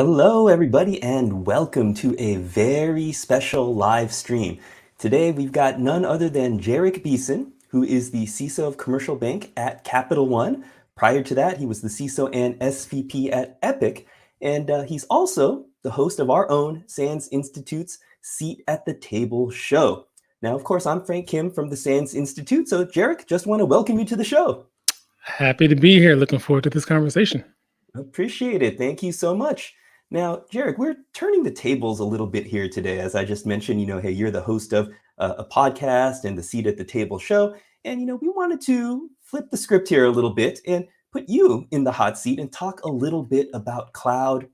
Hello, everybody, and welcome to a very special live stream. Today, we've got none other than Jarek Beeson, who is the CISO of Commercial Bank at Capital One. Prior to that, he was the CISO and SVP at Epic, and he's also the host of our own SANS Institute's Seat at the Table show. Now, of course, I'm Frank Kim from the SANS Institute, so Jarek, just want to welcome you to the show. Happy to be here. Looking forward to this conversation. Appreciate it. Thank you so much. Now, Jarek, we're turning the tables a little bit here today. As I just mentioned, hey, you're the host of a podcast and the Seat at the Table show. And, we wanted to flip the script here a little bit and put you in the hot seat and talk a little bit about cloud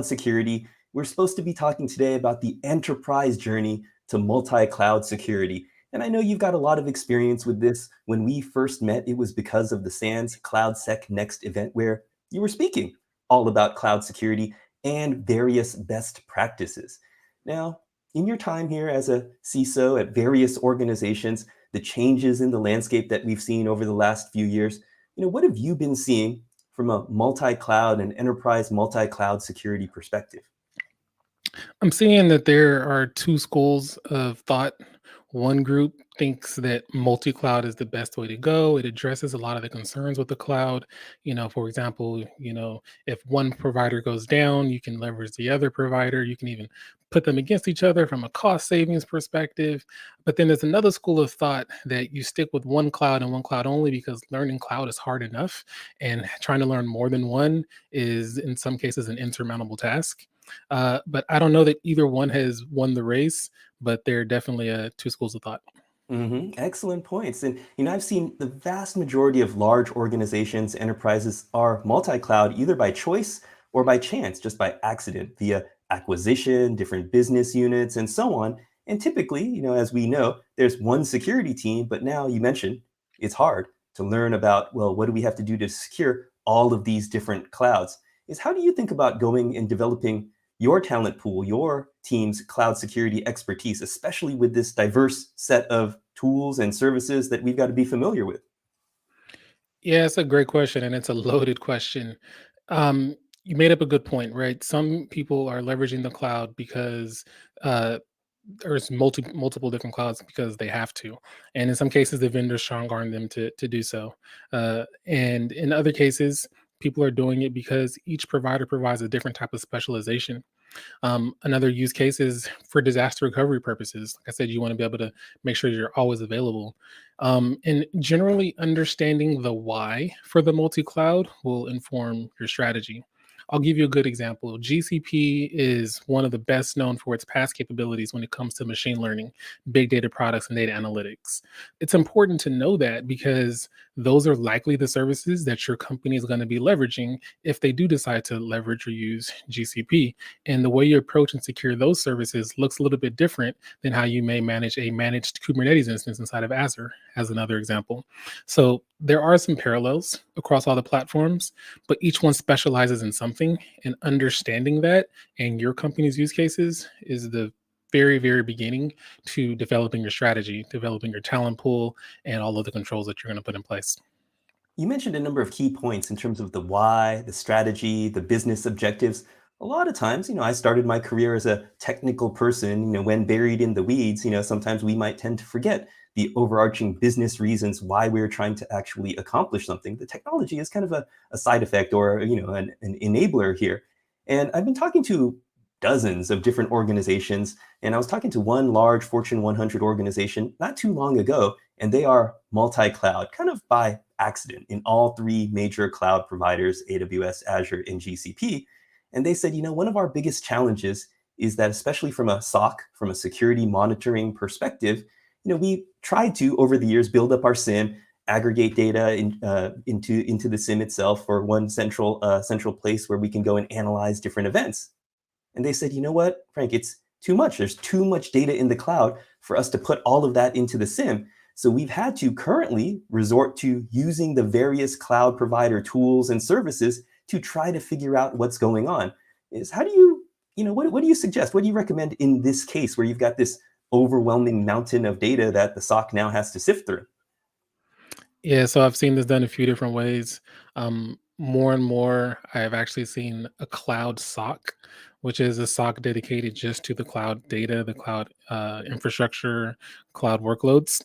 security. We're supposed to be talking today about the enterprise journey to multi-cloud security. And I know you've got a lot of experience with this. When we first met, it was because of the SANS CloudSec Next event where you were speaking all about cloud security and various best practices. Now, in your time here as a CISO at various organizations, the changes in the landscape that we've seen over the last few years, what have you been seeing from a multi-cloud and enterprise multi-cloud security perspective? I'm seeing that there are two schools of thought. One group thinks that multi-cloud is the best way to go. It addresses a lot of the concerns with the cloud. For example, if one provider goes down, you can leverage the other provider. You can even put them against each other from a cost savings perspective. But then there's another school of thought that you stick with one cloud and one cloud only because learning cloud is hard enough. And trying to learn more than one is in some cases an insurmountable task. But I don't know that either one has won the race, but there are definitely two schools of thought. Excellent points. And I've seen the vast majority of large organizations, enterprises are multi-cloud either by choice or by chance, just by accident, via acquisition, different business units, and so on. And typically, as we know, there's one security team, but now you mentioned it's hard to learn about, well, what do we have to do to secure all of these different clouds? How do you think about going and developing your talent pool, your team's cloud security expertise, especially with this diverse set of tools and services that we've got to be familiar with? Yeah, it's a great question, and it's a loaded question. You made up a good point, right? Some people are leveraging the cloud because uh, there's multiple different clouds because they have to, and in some cases, the vendors strong arm them to do so. And in other cases, people are doing it because each provider provides a different type of specialization. Another use case is for disaster recovery purposes. Like I said, you want to be able to make sure you're always available. And generally, understanding the why for the multi cloud will inform your strategy. I'll give you a good example. GCP is one of the best known for its past capabilities when it comes to machine learning, big data products, and data analytics. It's important to know that because those are likely the services that your company is going to be leveraging if they do decide to leverage or use GCP. And the way you approach and secure those services looks a little bit different than how you may manage a managed Kubernetes instance inside of Azure, as another example. So there are some parallels across all the platforms, but each one specializes in something. And understanding that and your company's use cases is the very, very beginning to developing your strategy, developing your talent pool, and all of the controls that you're going to put in place. You mentioned a number of key points in terms of the why, the strategy, the business objectives. A lot of times, I started my career as a technical person, when buried in the weeds, sometimes we might tend to forget the overarching business reasons why we're trying to actually accomplish something. The technology is kind of a side effect or, an enabler here. And I've been talking to dozens of different organizations, and I was talking to one large Fortune 100 organization not too long ago, and they are multi-cloud, kind of by accident in all three major cloud providers, AWS, Azure, and GCP. And they said, one of our biggest challenges is that, especially from a SOC, from a security monitoring perspective, we tried to, over the years, build up our SIM, aggregate data into the SIM itself for one central place where we can go and analyze different events. And they said, you know what, Frank, it's too much. There's too much data in the cloud for us to put all of that into the SIM. So we've had to currently resort to using the various cloud provider tools and services to try to figure out what's going on. How do what do you suggest? What do you recommend in this case where you've got this overwhelming mountain of data that the SOC now has to sift through? Yeah, so I've seen this done a few different ways. more and more, I have actually seen a cloud SOC, which is a SOC dedicated just to the cloud data, the cloud infrastructure, cloud workloads.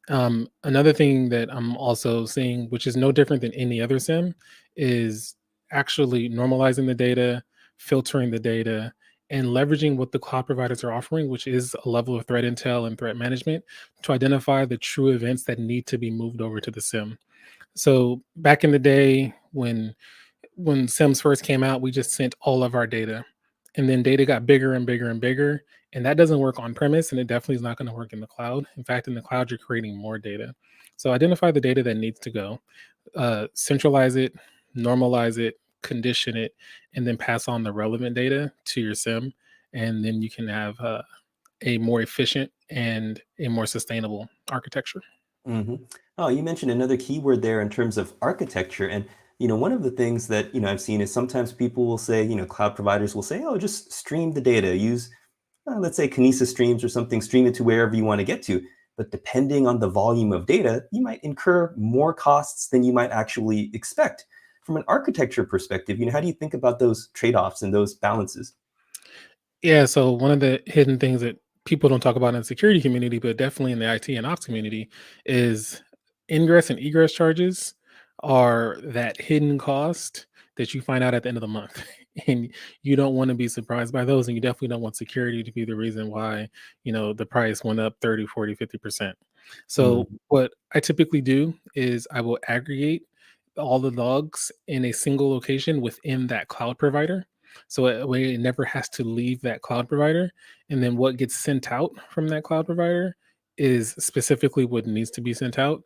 Another thing that I'm also seeing, which is no different than any other SIM, is actually normalizing the data, filtering the data, and leveraging what the cloud providers are offering, which is a level of threat intel and threat management to identify the true events that need to be moved over to the SIM. So back in the day when Sims first came out, we just sent all of our data. And then data got bigger and bigger and bigger. And that doesn't work on premise, and it definitely is not going to work in the cloud. In fact, in the cloud, you're creating more data. So identify the data that needs to go, centralize it, normalize it, condition it, and then pass on the relevant data to your SIM. And then you can have a more efficient and a more sustainable architecture. hmm Oh, you mentioned another keyword there in terms of architecture. And, one of the things that, I've seen is sometimes people will say, cloud providers will say, oh, just stream the data, use, let's say Kinesis streams or something, stream it to wherever you want to get to. But depending on the volume of data, you might incur more costs than you might actually expect. From an architecture perspective, how do you think about those trade-offs and those balances? Yeah, so one of the hidden things that people don't talk about in the security community, but definitely in the IT and ops community, is ingress and egress charges are that hidden cost that you find out at the end of the month. And you don't want to be surprised by those. And you definitely don't want security to be the reason why, the price went up 30, 40, 50%. So Mhm. what I typically do is I will aggregate all the logs in a single location within that cloud provider so that way it never has to leave that cloud provider. And then what gets sent out from that cloud provider is specifically what needs to be sent out.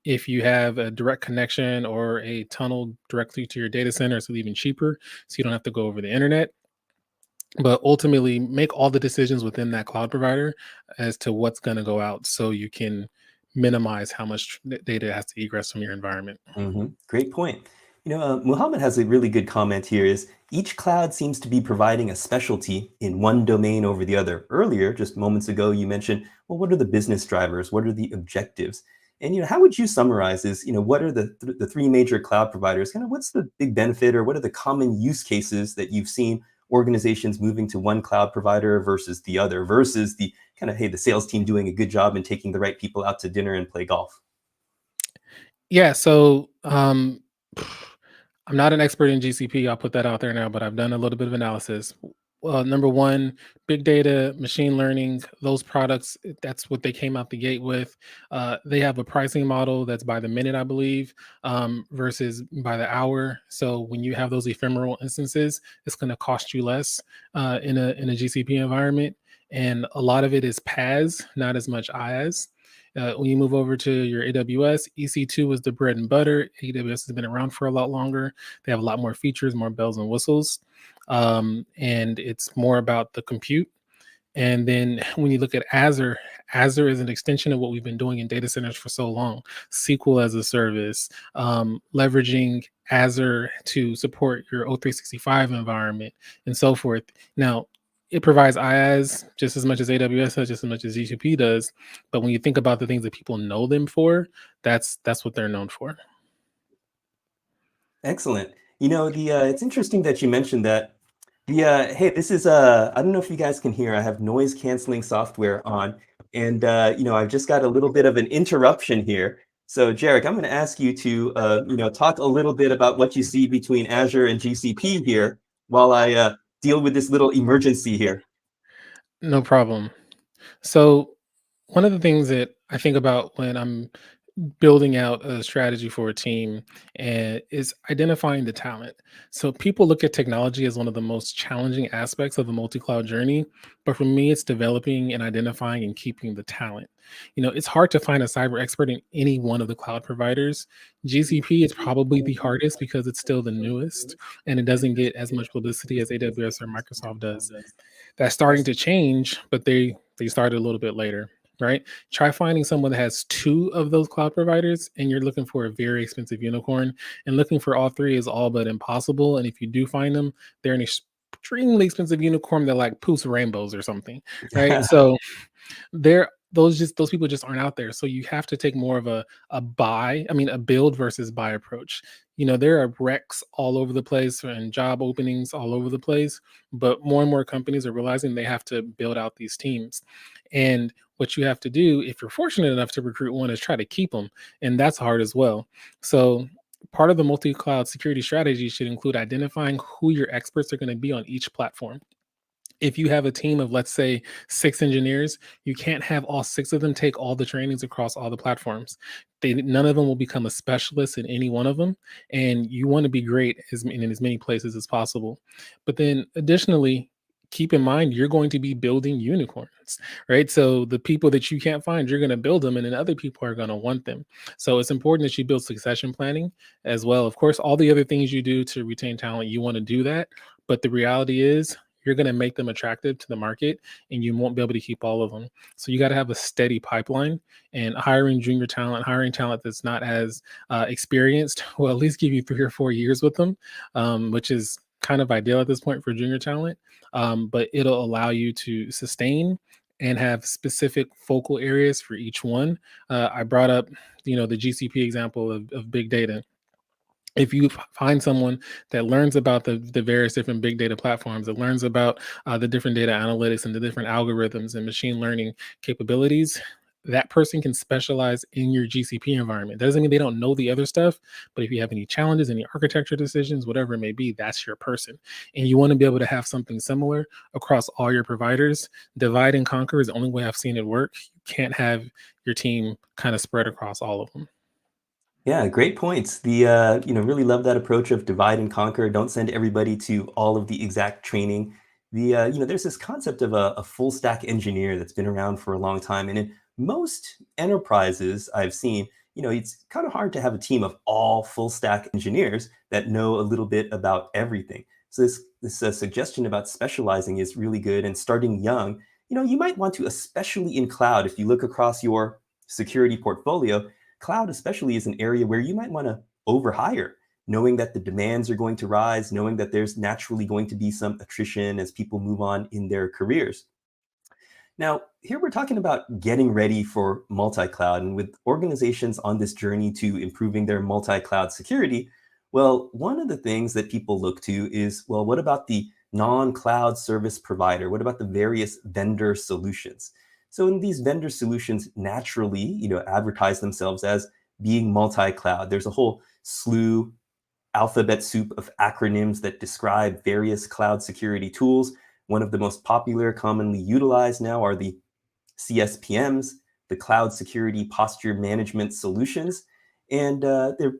If you have a direct connection or a tunnel directly to your data center, it's even cheaper. So you don't have to go over the internet. But ultimately, make all the decisions within that cloud provider as to what's going to go out so you can minimize how much data has to egress from your environment. Great point. Muhammad has a really good comment here is each cloud seems to be providing a specialty in one domain over the other. Earlier, just moments ago, you mentioned, well, what are the business drivers? What are the objectives? And, how would you summarize this? What are the three major cloud providers? Kind of what's the big benefit or what are the common use cases that you've seen organizations moving to one cloud provider versus the other versus the kind of, hey, the sales team doing a good job and taking the right people out to dinner and play golf? Yeah, so I'm not an expert in GCP. I'll put that out there now, but I've done a little bit of analysis. Number one, big data, machine learning, those products, that's what they came out the gate with. They have a pricing model that's by the minute, I believe, versus by the hour. So when you have those ephemeral instances, it's going to cost you less in a GCP environment. And a lot of it is PaaS, not as much IaaS. When you move over to your AWS, EC2 is the bread and butter. AWS has been around for a lot longer. They have a lot more features, more bells and whistles, and it's more about the compute. And then when you look at Azure, Azure is an extension of what we've been doing in data centers for so long. SQL as a service, leveraging Azure to support your O365 environment, and so forth. Now, it provides IaaS just as much as AWS does, just as much as GCP does. But when you think about the things that people know them for, that's what they're known for. Excellent. The it's interesting that you mentioned that. Hey, this is I don't know if you guys can hear. I have noise canceling software on, and I've just got a little bit of an interruption here. So, Jarek, I'm going to ask you to talk a little bit about what you see between Azure and GCP here, while I deal with this little emergency here. No problem. So one of the things that I think about when I'm building out a strategy for a team and is identifying the talent. So people look at technology as one of the most challenging aspects of the multi-cloud journey, but for me it's developing and identifying and keeping the talent. It's hard to find a cyber expert in any one of the cloud providers. GCP is probably the hardest because it's still the newest and it doesn't get as much publicity as AWS or Microsoft does. That's starting to change, but they started a little bit later, right? Try finding someone that has two of those cloud providers and you're looking for a very expensive unicorn. And looking for all three is all but impossible. And if you do find them, they're an extremely expensive unicorn that like poofs rainbows or something, right? So there those people just aren't out there. So you have to take more of a build versus buy approach. There are recs all over the place and job openings all over the place, but more and more companies are realizing they have to build out these teams. And what you have to do, if you're fortunate enough to recruit one, is try to keep them, and that's hard as well. So part of the multi-cloud security strategy should include identifying who your experts are going to be on each platform. If you have a team of, let's say, 6 engineers, you can't have all 6 of them take all the trainings across all the platforms. None of them will become a specialist in any one of them, and you want to be great in as many places as possible. But then, additionally, keep in mind you're going to be building unicorns, right? So the people that you can't find, you're going to build them, and then other people are going to want them. So it's important that you build succession planning as well. Of course, all the other things you do to retain talent, you want to do that, but the reality is you're going to make them attractive to the market, and you won't be able to keep all of them. So you got to have a steady pipeline, and hiring junior talent, hiring talent that's not as experienced will at least give you 3 or 4 years with them, which is kind of ideal at this point for junior talent. But it'll allow you to sustain and have specific focal areas for each one. I brought up, the GCP example of big data. If you find someone that learns about the various different big data platforms, that learns about the different data analytics and the different algorithms and machine learning capabilities, that person can specialize in your GCP environment. That doesn't mean they don't know the other stuff, but if you have any challenges, any architecture decisions, whatever it may be, that's your person. And you want to be able to have something similar across all your providers. Divide and conquer is the only way I've seen it work. You can't have your team kind of spread across all of them. Yeah, great points. Really love that approach of divide and conquer. Don't send everybody to all of the exact training. There's this concept of a full stack engineer that's been around for a long time. And in most enterprises I've seen, it's kind of hard to have a team of all full stack engineers that know a little bit about everything. So this suggestion about specializing is really good and starting young. You might want to, especially in cloud, if you look across your security portfolio, cloud especially is an area where you might want to overhire, knowing that the demands are going to rise, knowing that there's naturally going to be some attrition as people move on in their careers. Now, here we're talking about getting ready for multi-cloud, and with organizations on this journey to improving their multi-cloud security, well, one of the things that people look to is, well, what about the non-cloud service provider? What about the various vendor solutions? So in these vendor solutions naturally, advertise themselves as being multi-cloud. There's a whole slew, alphabet soup of acronyms that describe various cloud security tools. One of the most popular, commonly utilized now are the CSPMs, the Cloud Security Posture Management Solutions. And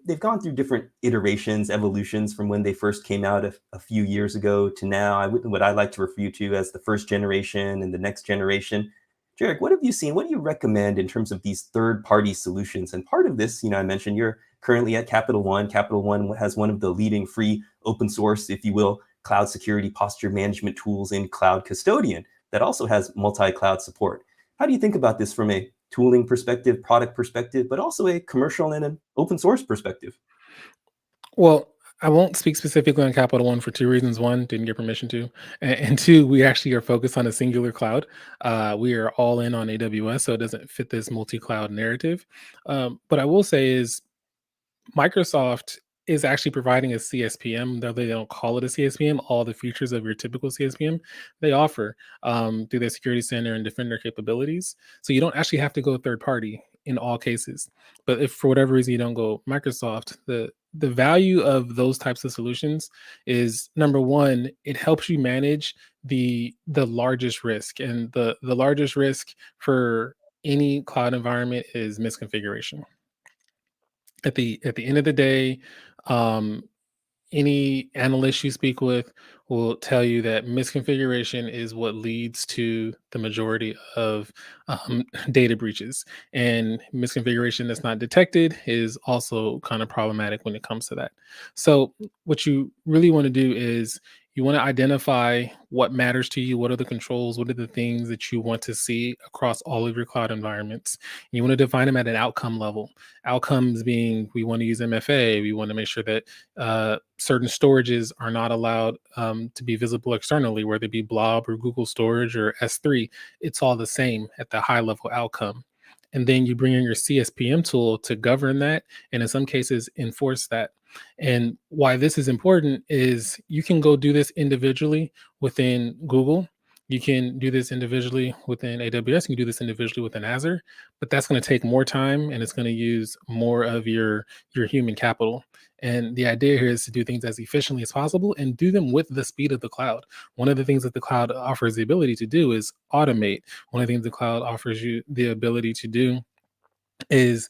they've gone through different iterations, evolutions from when they first came out a few years ago to now. What I like to refer to as the first generation and the next generation. Jarek, what have you seen? What do you recommend in terms of these third-party solutions? And part of this, I mentioned you're currently at Capital One. Capital One has one of the leading free open source, if you will, cloud security posture management tools in Cloud Custodian that also has multi-cloud support. How do you think about this from a tooling perspective, product perspective, but also a commercial and an open source perspective? Well, I won't speak specifically on Capital One for 2 reasons. One, didn't get permission to, and two, we actually are focused on a singular cloud. We are all in on AWS, so it doesn't fit this multi-cloud narrative. But I will say is Microsoft is actually providing a CSPM, though they don't call it a CSPM. All the features of your typical CSPM they offer through their security center and defender capabilities. So you don't actually have to go third party in all cases. But if for whatever reason you don't go Microsoft, the value of those types of solutions is, number one, it helps you manage the largest risk, and the largest risk for any cloud environment is misconfiguration. At the end of the day, um, any analyst you speak with will tell you that misconfiguration is what leads to the majority of data breaches, and misconfiguration that's not detected is also kind of problematic when it comes to that. So what you really want to do is You want to identify what matters to you, what are the controls, what are the things that you want to see across all of your cloud environments. You want to define them at an outcome level. Outcomes being we want to use MFA, we want to make sure that certain storages are not allowed to be visible externally, whether it be Blob or Google Storage or S3. It's all the same at the high level outcome. And then you bring in your CSPM tool to govern that, and in some cases enforce that. And why this is important is you can go do this individually within Google. You can do this individually within AWS. You can do this individually within Azure, but that's going to take more time and it's going to use more of your human capital. And the idea here is to do things as efficiently as possible and do them with the speed of the cloud. One of the things that the cloud offers the ability to do is automate. One of the things the cloud offers you the ability to do is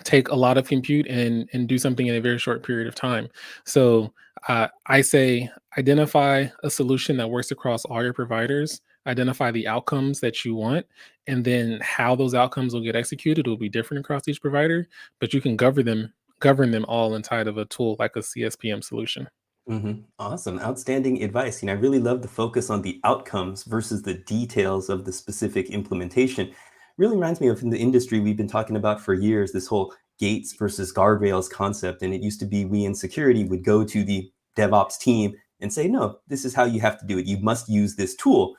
take a lot of compute and do something in a very short period of time. So I say identify a solution that works across all your providers, identify the outcomes that you want, and then how those outcomes will get executed will be different across each provider, but you can govern them all inside of a tool like a CSPM solution. Awesome. Outstanding advice. I really love the focus on the outcomes versus the details of the specific implementation. Really reminds me of in the industry we've been talking about for years, this whole gates versus guardrails concept. And it used to be we in security would go to the DevOps team and say, no, this is how you have to do it. You must use this tool.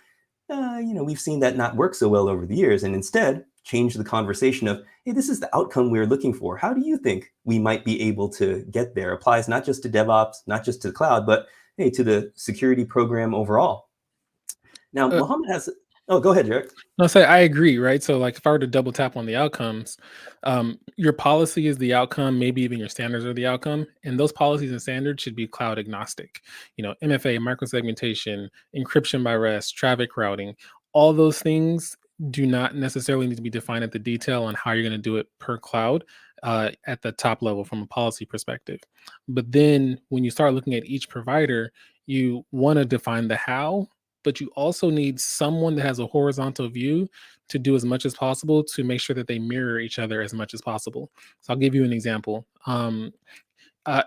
We've seen that not work so well over the years, and instead change the conversation of, hey, this is the outcome we're looking for. How do you think we might be able to get there? Applies not just to DevOps, not just to the cloud, but hey, to the security program overall. Now, Uh, Mohammed has, oh, go ahead, Jarek. No, say I agree, right? So, like, if I were to double tap on the outcomes, your policy is the outcome, maybe even your standards are the outcome, and those policies and standards should be cloud agnostic. MFA, microsegmentation, encryption by rest, traffic routing, all those things do not necessarily need to be defined at the detail on how you're going to do it per cloud at the top level from a policy perspective. But then when you start looking at each provider, you want to define the how, but you also need someone that has a horizontal view to do as much as possible to make sure that they mirror each other as much as possible. So I'll give you an example.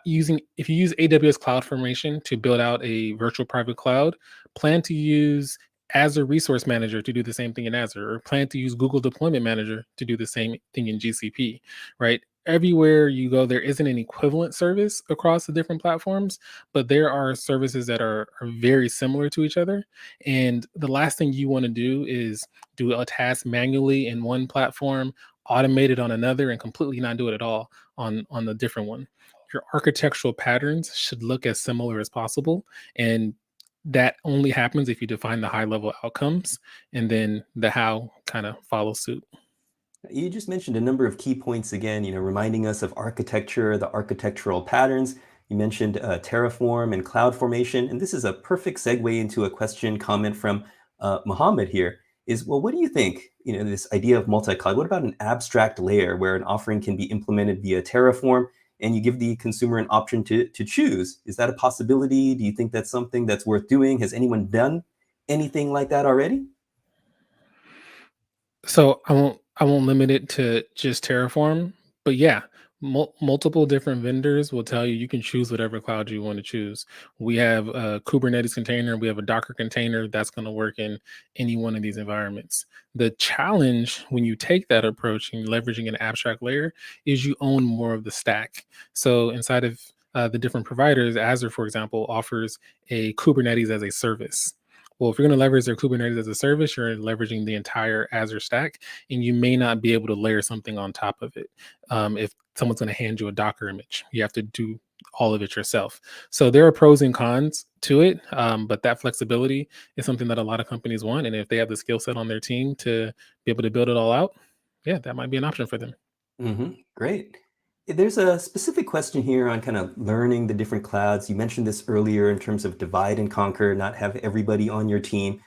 Using if you use AWS CloudFormation to build out a virtual private cloud, plan to use Azure Resource Manager to do the same thing in Azure, or plan to use Google Deployment Manager to do the same thing in GCP, right? Everywhere you go, there isn't an equivalent service across the different platforms, but there are services that are very similar to each other. And the last thing you want to do is do a task manually in one platform, automate it on another, and completely not do it at all on the different one. Your architectural patterns should look as similar as possible, and that only happens if you define the high level outcomes, and then the how kind of follows suit. You just mentioned a number of key points again, reminding us of architecture, the architectural patterns. You mentioned Terraform and cloud formation, and this is a perfect segue into a question comment from Mohammed here is, well, what do you think, this idea of multi-cloud, what about an abstract layer where an offering can be implemented via Terraform and you give the consumer an option to choose? Is that a possibility? Do you think that's something that's worth doing? Has anyone done anything like that already? So I won't limit it to just Terraform, but yeah, multiple different vendors will tell you you can choose whatever cloud you want to choose. We have a Kubernetes container, we have a Docker container that's going to work in any one of these environments. The challenge when you take that approach and leveraging an abstract layer is you own more of the stack. So inside of the different providers, Azure, for example, offers a Kubernetes as a service. Well, if you're going to leverage their Kubernetes as a service, you're leveraging the entire Azure stack, and you may not be able to layer something on top of it. If someone's going to hand you a Docker image, you have to do all of it yourself. So there are pros and cons to it, but that flexibility is something that a lot of companies want. And if they have the skill set on their team to be able to build it all out, yeah, that might be an option for them. Great. There's a specific question here on kind of learning the different clouds. You mentioned this earlier in terms of divide and conquer, not have everybody on your team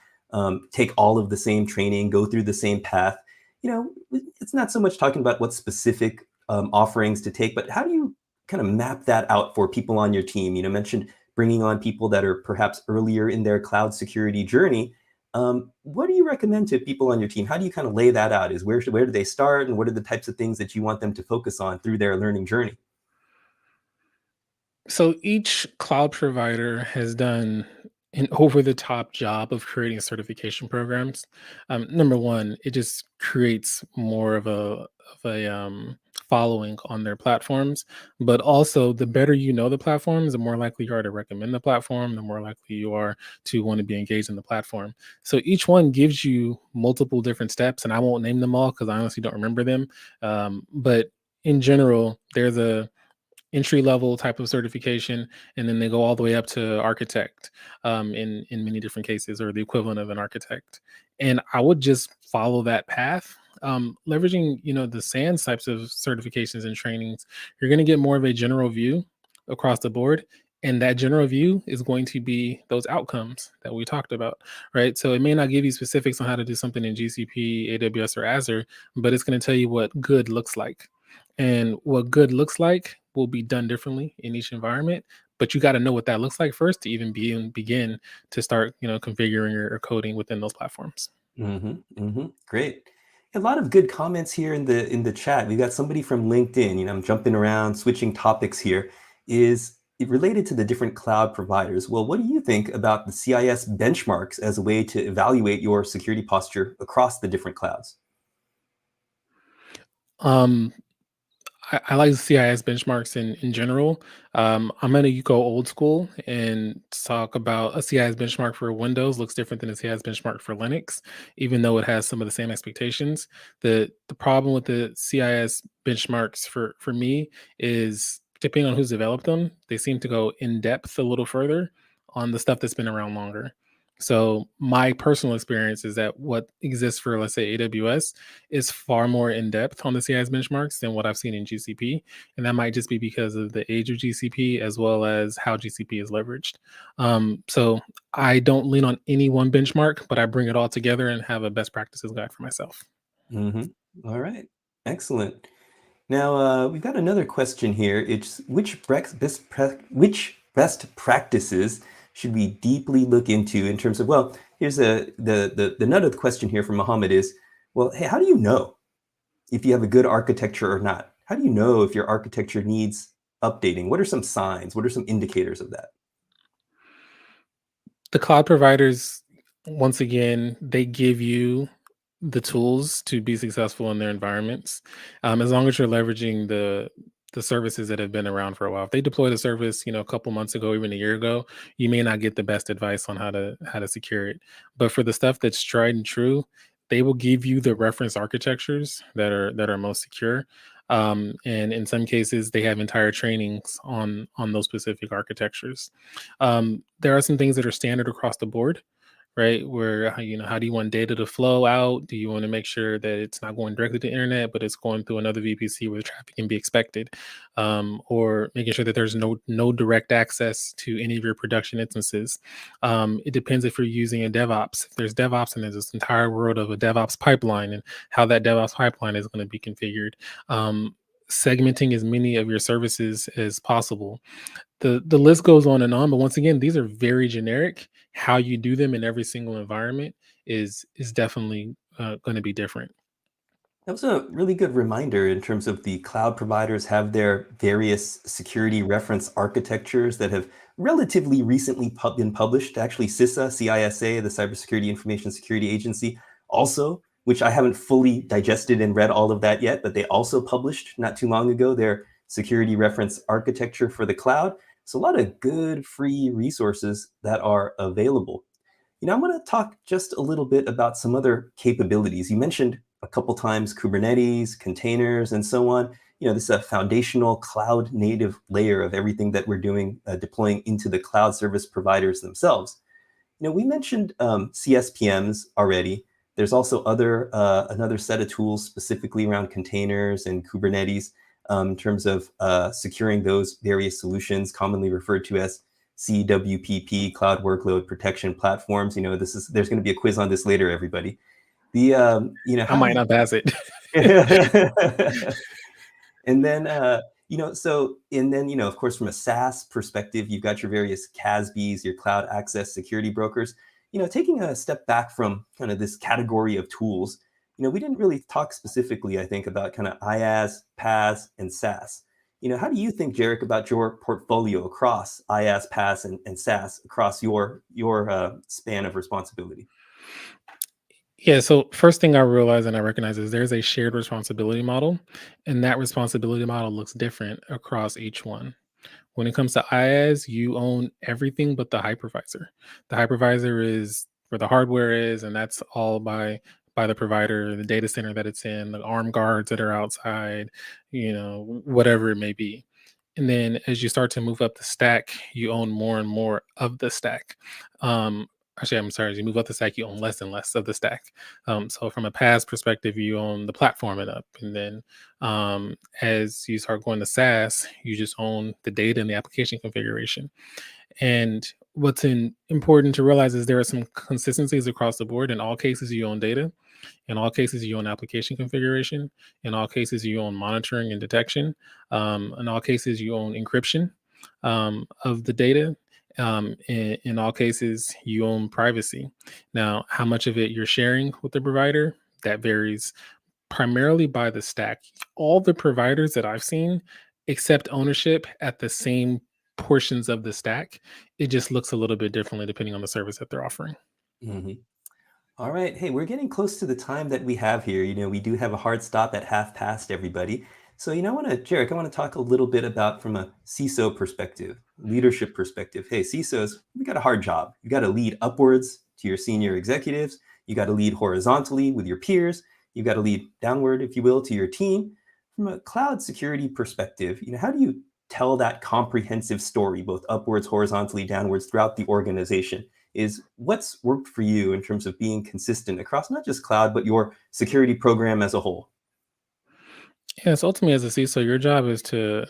take all of the same training, go through the same path. It's not so much talking about what specific offerings to take, but how do you kind of map that out for people on your team? Mentioned bringing on people that are perhaps earlier in their cloud security journey. What do you recommend to people on your team? How do you kind of lay that out? Is where do they start, and what are the types of things that you want them to focus on through their learning journey? So each cloud provider has done an over the top job of creating certification programs. Number one, it just creates more of a following on their platforms. But also, the better you know the platforms, the more likely you are to recommend the platform, the more likely you are to want to be engaged in the platform. So each one gives you multiple different steps, and I won't name them all because I honestly don't remember them. But in general, there's a entry level type of certification, and then they go all the way up to architect, in many different cases, or the equivalent of an architect. And I would just follow that path. Leveraging, the SANS types of certifications and trainings, you're going to get more of a general view across the board. And that general view is going to be those outcomes that we talked about, right? So it may not give you specifics on how to do something in GCP, AWS, or Azure, but it's going to tell you what good looks like. And what good looks like will be done differently in each environment, but you got to know what that looks like first to even begin to start, configuring or coding within those platforms. Great. A lot of good comments here in the chat. We got somebody from LinkedIn. I'm jumping around, switching topics here. Is it related to the different cloud providers? Well, what do you think about the CIS benchmarks as a way to evaluate your security posture across the different clouds? Um, I like CIS benchmarks in general. I'm gonna go old school and talk about a CIS benchmark for Windows looks different than a CIS benchmark for Linux, even though it has some of the same expectations. The problem with the CIS benchmarks for me is depending on who's developed them, they seem to go in depth a little further on the stuff that's been around longer. So my personal experience is that what exists for, let's say, AWS is far more in depth on the CI's benchmarks than what I've seen in GCP. And that might just be because of the age of GCP as well as how GCP is leveraged. So I don't lean on any one benchmark, but I bring it all together and have a best practices guide for myself. hmm All right. Excellent. Now, we've got another question here. It's which best practices should we deeply look into in terms of, well, here's the nut of the question here from Mohammed is, well, hey, how do you know if you have a good architecture or not? How do you know if your architecture needs updating? What are some signs? What are some indicators of that? The cloud providers, once again, they give you the tools to be successful in their environments. As long as you're leveraging the services that have been around for a while. If they deployed a service, a couple months ago, even a year ago, you may not get the best advice on how to secure it. But for the stuff that's tried and true, they will give you the reference architectures that are most secure. And in some cases, they have entire trainings on those specific architectures. There are some things that are standard across the board, right? Where how do you want data to flow out? Do you want to make sure that it's not going directly to the internet, but it's going through another VPC where the traffic can be expected, or making sure that there's no direct access to any of your production instances. It depends if you're using a DevOps. If there's DevOps and there's this entire world of a DevOps pipeline and how that DevOps pipeline is going to be configured. Segmenting as many of your services as possible. The list goes on, but once again, these are very generic. How you do them in every single environment is definitely going to be different. That was a really good reminder in terms of the cloud providers have their various security reference architectures that have relatively recently been published. Actually, CISA, the Cybersecurity Information Security Agency, also, which I haven't fully digested and read all of that yet, but they also published not too long ago their security reference architecture for the cloud. So a lot of good free resources that are available. I want to talk just a little bit about some other capabilities. You mentioned a couple times Kubernetes, containers, and so on. This is a foundational cloud native layer of everything that we're doing, deploying into the cloud service providers themselves. We mentioned CSPMs already. There's also another set of tools specifically around containers and Kubernetes in terms of securing those various solutions, commonly referred to as CWPP, Cloud Workload Protection Platforms. There's going to be a quiz on this later, everybody. I How do might not pass it. you, and then, of course, from a SaaS perspective, you've got your various CASBs, your cloud access security brokers. Taking a step back from kind of this category of tools, we didn't really talk specifically, I think, about kind of IaaS, PaaS, and SaaS. How do you think, Jarek, about your portfolio across IaaS, PaaS, and SaaS across your span of responsibility? Yeah, so first thing I realize and I recognize is there's a shared responsibility model, and that responsibility model looks different across each one. When it comes to IaaS, you own everything but the hypervisor. The hypervisor is where the hardware is, and that's all by the provider, the data center that it's in, the arm guards that are outside, whatever it may be. And then as you start to move up the stack, you own more and more of the stack. Actually, I'm sorry, as you move up the stack, you own less and less of the stack. So from a PaaS perspective, you own the platform and up. And then as you start going to SaaS, you just own the data and the application configuration. And important to realize is there are some consistencies across the board. In all cases, you own data. In all cases, you own application configuration. In all cases, you own monitoring and detection. In all cases, you own encryption of the data. In all cases, you own privacy. Now, how much of it you're sharing with the provider, that varies primarily by the stack. All the providers that I've seen accept ownership at the same portions of the stack. It just looks a little bit differently depending on the service that they're offering. Mhm. All right. Hey, we're getting close to the time that we have here. We do have a hard stop at half past, everybody. So, Jarek, I want to talk a little bit about from a CISO perspective, leadership perspective. Hey, CISOs, we got a hard job. You got to lead upwards to your senior executives. You got to lead horizontally with your peers. You got to lead downward, if you will, to your team. From a cloud security perspective, how do you tell that comprehensive story, both upwards, horizontally, downwards throughout the organization? Is what's worked for you in terms of being consistent across not just cloud, but your security program as a whole? Yes, ultimately, as a CISO, your job is to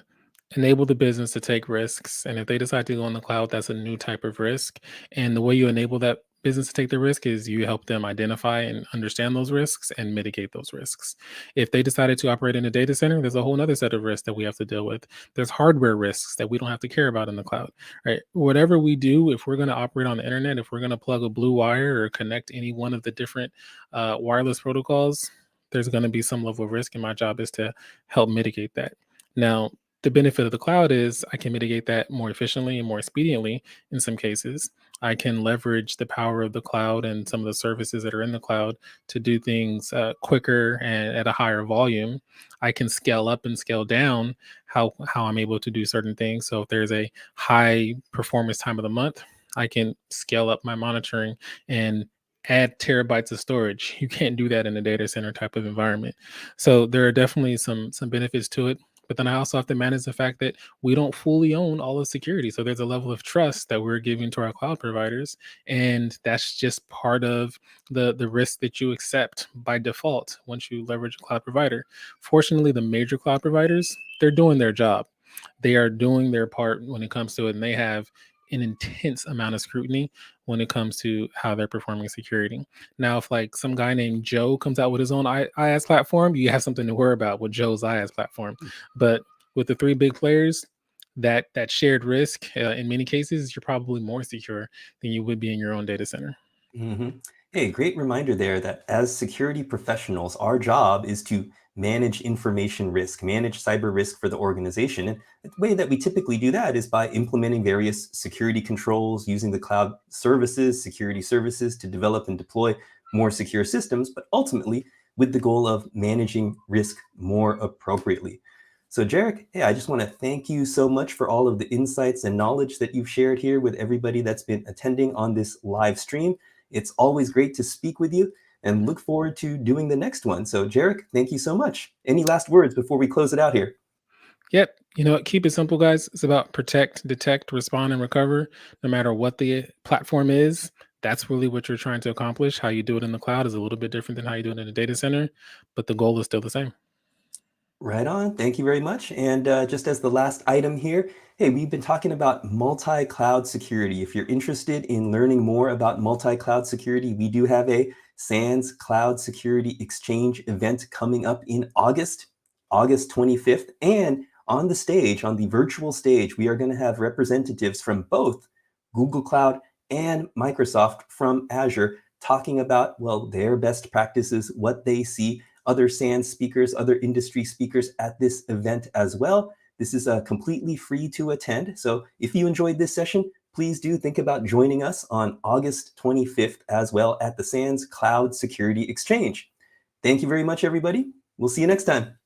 enable the business to take risks. And if they decide to go on the cloud, that's a new type of risk. And the way you enable that business to take the risk is you help them identify and understand those risks and mitigate those risks. If they decided to operate in a data center, there's a whole other set of risks that we have to deal with. There's hardware risks that we don't have to care about in the cloud, right? Whatever we do, if we're going to operate on the internet, if we're going to plug a blue wire or connect any one of the different wireless protocols, there's going to be some level of risk, and my job is to help mitigate that. Now, the benefit of the cloud is I can mitigate that more efficiently and more expediently in some cases. I can leverage the power of the cloud and some of the services that are in the cloud to do things quicker and at a higher volume. I can scale up and scale down how I'm able to do certain things. So if there's a high performance time of the month, I can scale up my monitoring and add terabytes of storage. You can't do that in a data center type of environment. So there are definitely some benefits to it. But then I also have to manage the fact that we don't fully own all of security. So there's a level of trust that we're giving to our cloud providers. And that's just part of the risk that you accept by default once you leverage a cloud provider. Fortunately, the major cloud providers, they're doing their job. They are doing their part when it comes to it, and they have an intense amount of scrutiny when it comes to how they're performing security. Now, if like some guy named Joe comes out with his own IaaS platform, you have something to worry about with Joe's IaaS platform. But with the three big players, that shared risk, in many cases, you're probably more secure than you would be in your own data center. hmm Hey, great reminder there that as security professionals, our job is to manage information risk, manage cyber risk for the organization. And the way that we typically do that is by implementing various security controls, using the cloud services, security services to develop and deploy more secure systems, but ultimately with the goal of managing risk more appropriately. So, Jarek, hey, I just want to thank you so much for all of the insights and knowledge that you've shared here with everybody that's been attending on this live stream. It's always great to speak with you and look forward to doing the next one. So, Jarek, thank you so much. Any last words before we close it out here? Yep. You know what? Keep it simple, guys. It's about protect, detect, respond, and recover. No matter what the platform is, that's really what you're trying to accomplish. How you do it in the cloud is a little bit different than how you do it in a data center, but the goal is still the same. Right on. Thank you very much. And just as the last item here, hey, we've been talking about multi-cloud security. If you're interested in learning more about multi-cloud security, we do have a SANS Cloud Security Exchange event coming up in August, August 25th. And on the stage, on the virtual stage, we are going to have representatives from both Google Cloud and Microsoft from Azure talking about, well, their best practices, what they see, other SANS speakers, other industry speakers at this event as well. This is completely free to attend. So if you enjoyed this session, please do think about joining us on August 25th as well at the SANS Cloud Security Exchange. Thank you very much, everybody. We'll see you next time.